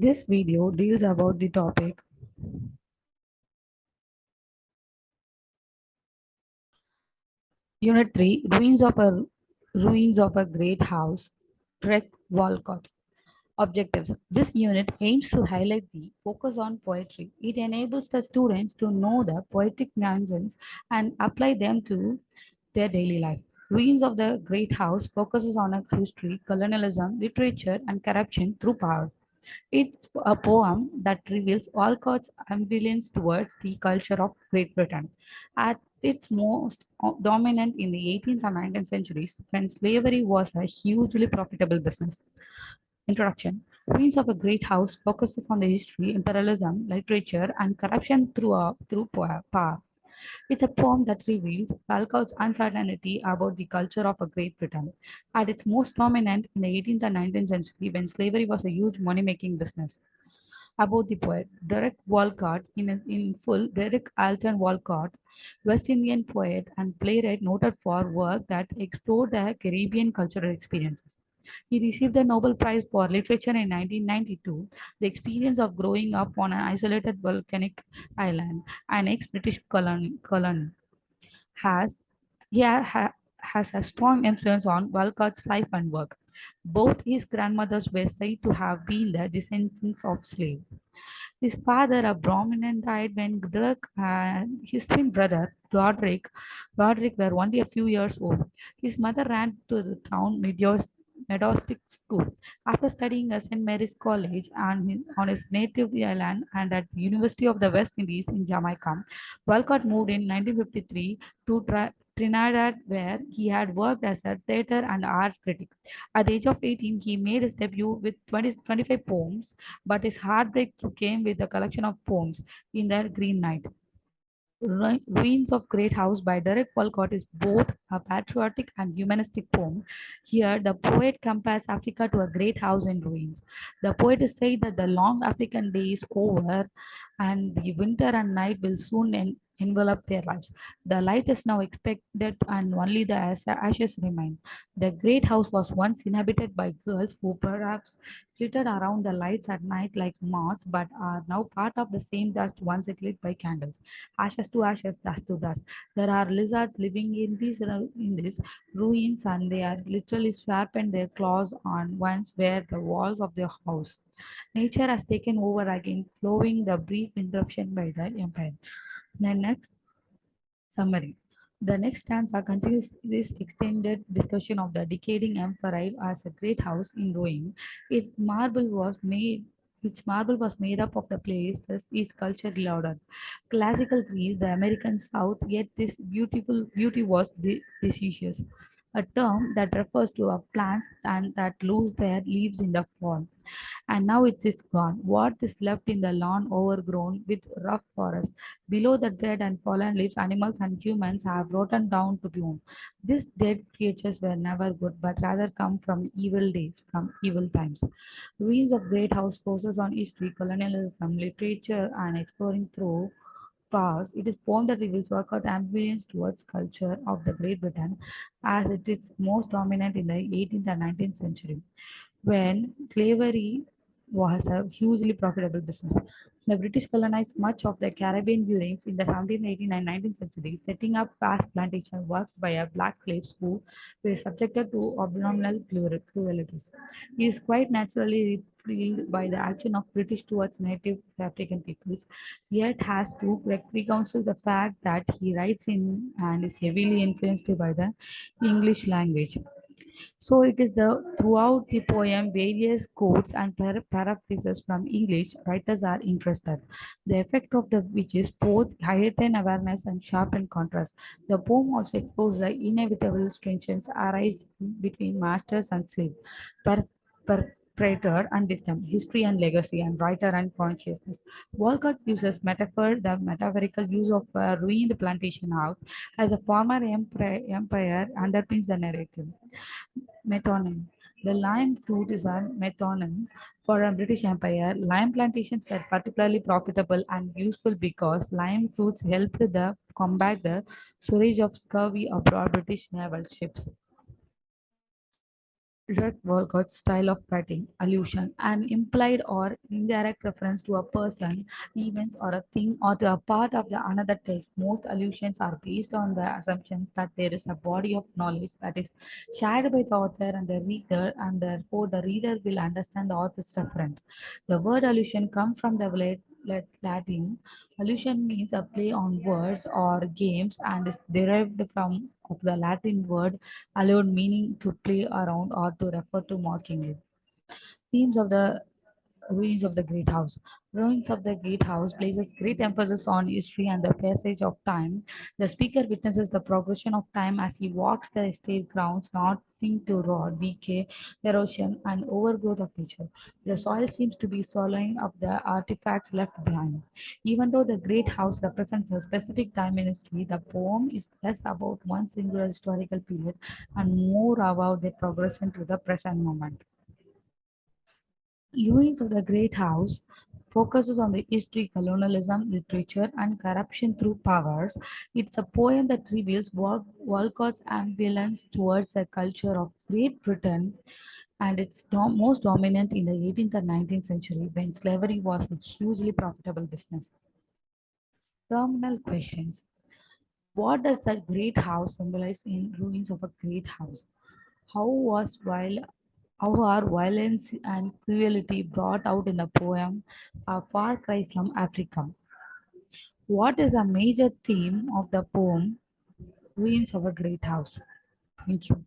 This video deals about the topic Unit 3 Ruins of a Great House, Trek Walcott. Objectives. This unit aims to highlight the focus on poetry. It enables the students to know the poetic nuances and apply them to their daily life. Ruins of the Great House focuses on a history, colonialism, literature, and corruption through power. It's a poem that reveals Walcott's ambivalence towards the culture of Great Britain. At its most dominant in the 18th and 19th centuries, when slavery was a hugely profitable business. Introduction. Queens of a Great House focuses on the history, imperialism, literature, and corruption through power. It's a poem that reveals Walcott's uncertainty about the culture of a Great Britain. At its most prominent in the 18th and 19th century, when slavery was a huge money-making business. About the poet, Derek Walcott, in full, Derek Alton Walcott, West Indian poet and playwright noted for work that explored the Caribbean cultural experiences. He received the Nobel Prize for Literature in 1992. The experience of growing up on an isolated volcanic island, an ex-British colony, has has a strong influence on Walcott's life and work. Both his grandmothers were said to have been the descendants of slaves. His father, a Brahmin, died when Dirk and his twin brother, Roderick were only a few years old. His mother ran to the town Methodist school. After studying at St. Mary's College on his native island and at the University of the West Indies in Jamaica, Walcott moved in 1953 to Trinidad, where he had worked as a theatre and art critic. At the age of 18, he made his debut with 25 poems, but his heartbreak came with a collection of poems in the Green Knight. Ruins of Great House by Derek Walcott is both a patriotic and humanistic poem. Here, the poet compares Africa to a great house in ruins. The poet is saying that the long African day is over and the winter and night will soon envelop their lives. The light is now expected and only the ashes remain. The great house was once inhabited by girls who perhaps flitted around the lights at night like moths, but are now part of the same dust once lit by candles. Ashes to ashes, dust to dust. There are lizards living in these ruins, and they are literally sharpened their claws on once where the walls of the house. Nature has taken over again, flowing the brief interruption by the empire. The next summary. The next stanza continues this extended discussion of the decaying empire as a great house in ruin. It marble was made its marble was made up of the places its culture allowed. Classical Greece, the American South, yet this beautiful beauty was deciduous, a term that refers to a plants and that lose their leaves in the fall. And now it is gone. What is left in the lawn overgrown with rough forest? Below the dead and fallen leaves, animals and humans have rotten down to bone. These dead creatures were never good, but rather come from evil days, from evil times. Ruins of great house forces on history, colonialism, literature, and exploring through past. It is poem that reveals workout ambivalence towards culture of the Great Britain as it is most dominant in the 18th and 19th century when slavery was a hugely profitable business. The British colonized much of the Caribbean during in the 17th, 18th, and 19th centuries, setting up vast plantations worked by black slaves who were subjected to abominable cruelties. He is quite naturally repelled by the action of British towards native African peoples, yet has to reconcile the fact that he writes in and is heavily influenced by the English language. So it is the throughout the poem, various quotes and paraphrases from English writers are interested. The effect of the which is both heighten awareness and sharpen contrast. The poem also explores the inevitable tensions arise between masters and slave, perpetrator and victim, history and legacy, and writer and consciousness. Walcott uses metaphor, the metaphorical use of a ruined plantation house as a former empire underpins the narrative. Metonym. The lime fruit is a metonym for a British Empire. Lime plantations were particularly profitable and useful because lime fruits helped the combat the storage of scurvy aboard British naval ships. Direct Walcott's style of writing, allusion, an implied or indirect reference to a person, events, or a thing, or to a part of the another text. Most allusions are based on the assumptions that there is a body of knowledge that is shared by the author and the reader, and therefore the reader will understand the author's reference. The word allusion comes from the Latin. Allusion means a play on words or games and is derived from of the Latin word allude, meaning to play around or to refer to mockingly. Themes of the ruins of the great house. Ruins of the great house places great emphasis on history and the passage of time. The speaker witnesses the progression of time as he walks the estate grounds, nothing to rot, decay, erosion, and overgrowth of nature. The soil seems to be swallowing up the artifacts left behind. Even though the great house represents a specific time in history, the poem is less about one singular historical period and more about the progression to the present moment. Ruins of the Great House focuses on the history, colonialism, literature, and corruption through powers. It's a poem that reveals Walcott's ambivalence towards a culture of Great Britain and it's most dominant in the 18th and 19th century when slavery was a hugely profitable business. Terminal questions. What does the great house symbolize in ruins of a great house? How was while how are violence and cruelty brought out in the poem A Far Cry from Africa? What is a major theme of the poem Ruins of a Great House? Thank you.